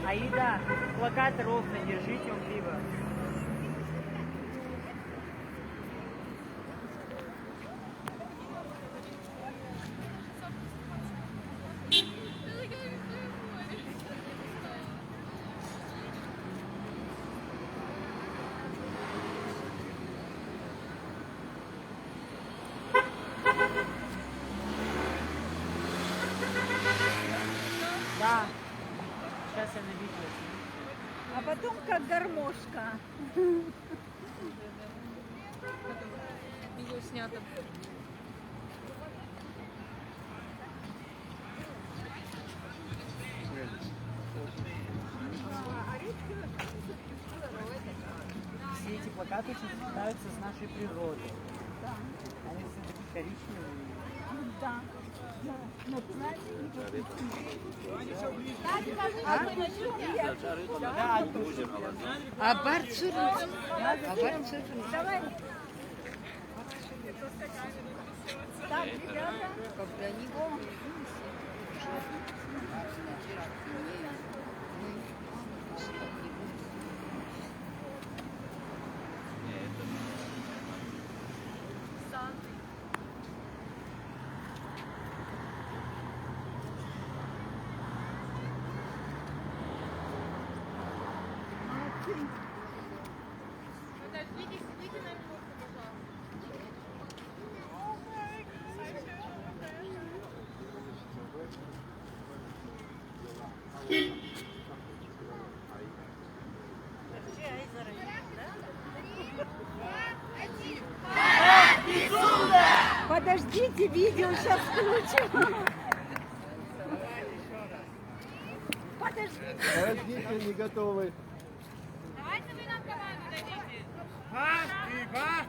Аида, плакат ровно держите, он криво. Да. Сейчас я на видео. А потом как гармошка. Видео снято. Все эти плакаты очень сочетаются с нашей природой. Да. Они все такие коричневые. Да. А Барцурин? Давай. Так, ребята. Когда него. Подождите, видео сейчас включим. Подождите. Подождите, не готовы. Давайте вы нам команду дадите. Раз, два,